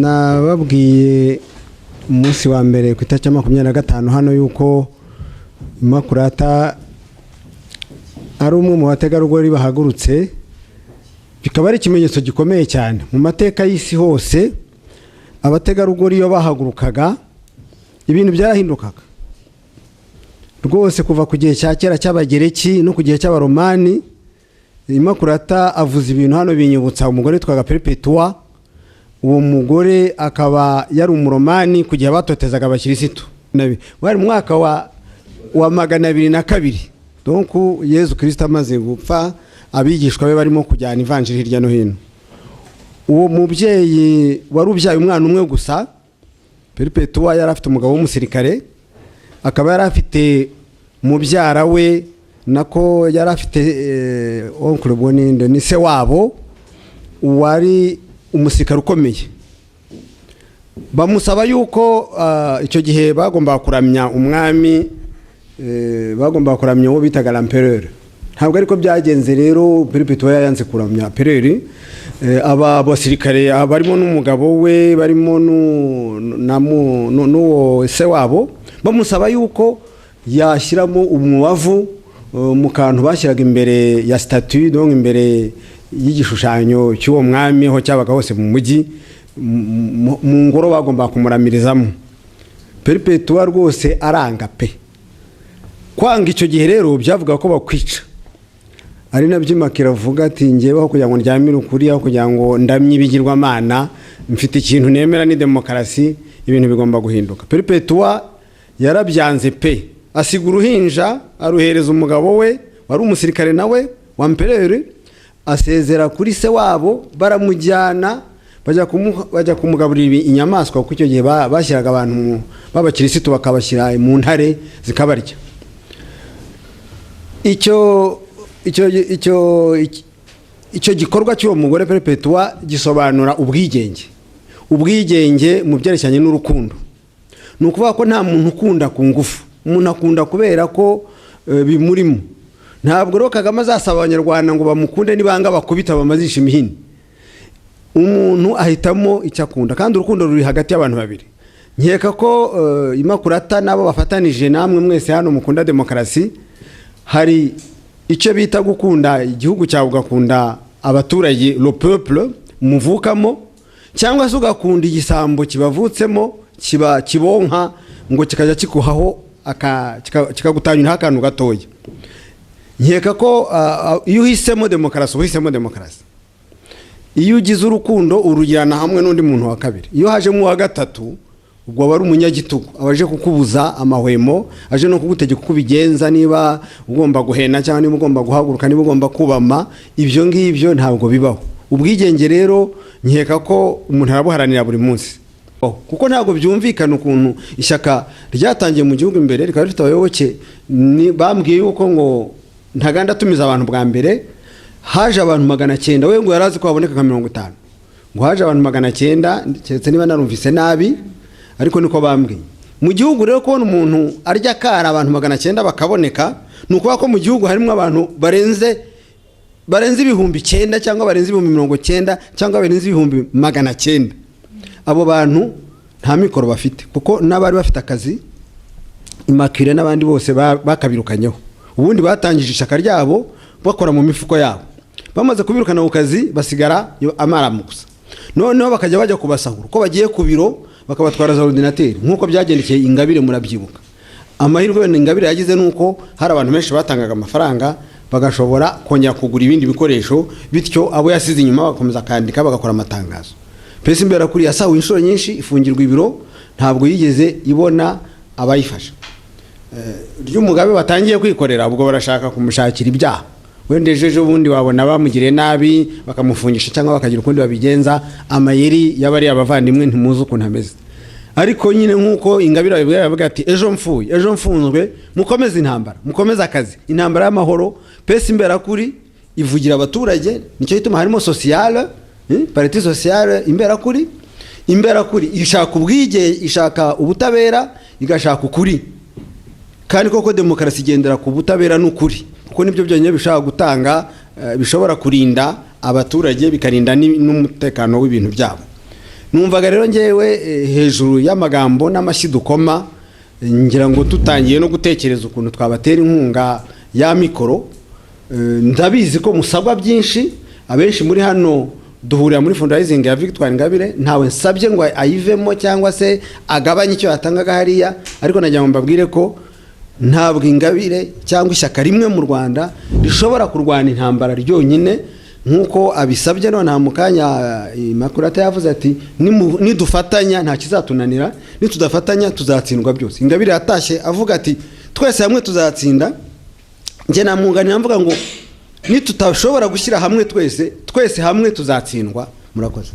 nababwiye umunsi wa mbere ku itariki 25 hano yuko Immaculata ari umwe mu bategarugori bahagurutse, bikaba ari ikimenyetso gikomeye cyane mu mateka y'isi hose. Abategarugori iyo bahagurukaga ibintu byarahindukaga rwose, kuva ku gihe cya kera cy'abagereki no ku gihe cy'abaromani. Immaculata avuze ibintu hano binyibutsa umugore twaga Perpetua. Uwo mugore akaba yari umuromani ku gihe batotezaga abakirisitu. Wari mu mwaka wa 202, donc Yezu Kristo amaze gupfa, abigishwa be barimo kujyana ivanjiri hirya no hino. Uwo mubyeyi wari ubyaye umwana umwe gusa, Perpetua, yari afite umugabo w'umusirikare, akaba yari afite mubyara we, nako yari afite oncle Boninde, ni se wabo, wari umusirikare ukomeye. Bamusaba yuko icyo gihe bagomba kuramya umwami, bagomba kuramya uwo bitaga l'empereur. Ntabwo ariko byagenze rero, Perpetua yanze kuramya empereur. Aba basirikare barimo n'umugabo we, barimo n'uwo se wabo, bamusaba yuko yashyiramo umubavu mu kantu bashyiraga imbere ya statue, donc imbere y'igishushanyo cy'uwo mwami ho cyabaga hose mu mujyi, mu ngoro bagomba kumuramirizamo. Perpetua rwose aranga pe. Kwanga icyo gihe rero byavuga ko bakwica. Ari nabyo Immaculata avuga ati, ngeweho kugira ngo ndyamire ukuri, aho kugira ngo ndamye ibigirwamana, mfite ikintu nemera ni demokarasi, ibintu bigomba guhinduka. Perpetua yarabyanze pe, asiga uruhinja aruhereza umugabo we wari umusirikare nawe wa empereur, asezera kuri se wabo, baramujyana bajya kumugaburira inyamaswa, kuko icyo gihe bashyiraga abantu b'abakirisitu bakabashyira mu ntare zikabarya. Icyo gikorwa cy'uwo mugore Perpetua gisobanura ubwigenge mu byerekeranye n'urukundo. Ni ukuvuga ko nta muntu ukunda ku ngufu, umuntu akunda kubera ko bimurimo. Ntabwo rero Kagame azasaba abanyarwanda ngo bamukunde nibanga bakubita bamazisha imihini. Umuntu ahitamo icyo akunda, kandi urukundo ruri hagati y'abantu babiri. Nkeka ko Immaculata nabo bafatanije namwe mwese hano mukunda demokarasi. Hari icyo bita gukunda igihugu cyawe, ugakunda abaturage, le peuple muvukamo, cyangwa se ugakunda igisambo kibavutsemo kibonka ngo kikajya kikuhaho kikagutanyura akantu gatoya. Nkeka ko iyo uhisemo demokarasi uhisemo demokarasi. Iyo ugize urukundo urugirana hamwe n'undi muntu wa kabiri. Iyo haje mu wa gatatu, ubwo bari umunyagitugu, abaje kukubuza amahwemo, aje no kugutegeka uko bigenza, niba ugomba guhena cyangwa niba ugomba guhaguruka, niba ugomba kubama, ibyo ngibyo ntabwo bibaho. Ubwigenge rero nkeka ko umuntu arabuharanira buri munsi, kuko ntabwo byumvikana ukuntu ishyaka ryatangiye mu gihugu imbere rikaba rifite abayoboke. Bambwiye yuko ngo ntaganda tumiza abantu bwa mbere haje abantu 900, we ngo yarazi ko haboneka nka 50, ngo haje abantu 900, cyetse niba narumvise nabi, ariko niko bambwiye. Mu gihugu rero kubona umuntu arya kara abantu 900 bakaboneka, nuko ko mu gihugu harimo abantu barenze 9,000 cyangwa barenze 90,000 cyangwa barenze 900. Abo bantu nta mikoro bafite, kuko n'abari bafite akazi Immaculata n'abandi bose bakabirukanyeho. Ubundi batangije ishaka ryabo bakora mu mifuko yabo, bamaze kubirukana ku kazi basigara amaramu gusa. Noneho bakajya bajya kubasahura, ko bagiye ku biro bakabatwara za ordinateur, nkuko byagendekeye Ingabire murabyibuka. Amahirwe Ingabire yagize nuko hari abantu benshi batangaga amafaranga bagashobora kongera kugura ibindi bikoresho, bityo abo yasize inyuma bakomeza kandika bagakora amatangazo. Pesi Imbera kuri yasawe inshuro nyinshi, ifungirwa ibiro, ntabwo yigeze ibona abayifasha. Ry'umugabe batangiye kwikorera, ubwo barashaka kumushakira ibyaha. Wendejeje ubundi wabona bamugire nabi bakamufungisha cyangwa bakagira ukundi babigenza. Amayeri y'abari abavandimwe ntimuzi uko ntameze. Ariko nyine nkuko Ingabire yavuga ati, ejo mfuye, ejo mfunzwe, mukomeze intambara, mukomeze akazi, intambara y'amahoro. Pesi Imbera kuri ivugira abaturage, nicyo gituma harimo sociale, parti sociale Imbera kuri ishaka ubwige, ishaka ubutabera, igashaka ukuri. Kandi koko demokarasi igendera ku butabera n'ukuri, kuko nibyo byonyine bishaka gutanga, bishobora kurinda abaturage, bikarinda n'umutekano w'ibintu byabo. numvaga rero ngewe hejuru y'amagambo n'amashyi dukoma ngira ngo tutangiye no gutekereza ukuntu twabatera inkunga ya mikoro. Ndabizi ko musabwa byinshi, abenshi muri hano duhurira muri fundraising ya Victoire Ingabire, ntawe nsabye ngo ayivemo cyangwa se agabanye icyo yatangaga hariya, ariko najya mbabwire ko ntabwo Ingabire cyangwa ishyaka rimwe mu Rwanda rishobora kurwana intambara ryonyine nkuko abisabye. None mu kanya Makurata yavuze ati nidufatanya nta kizatunanira, nitudafatanya tuzatsindwa byose. Ingabire yatashye avuga ati twese hamwe tuzatsinda. Nje namwunganira mvuga ngo nitutashobora gushyira hamwe twese hamwe tuzatsindwa. Murakoze.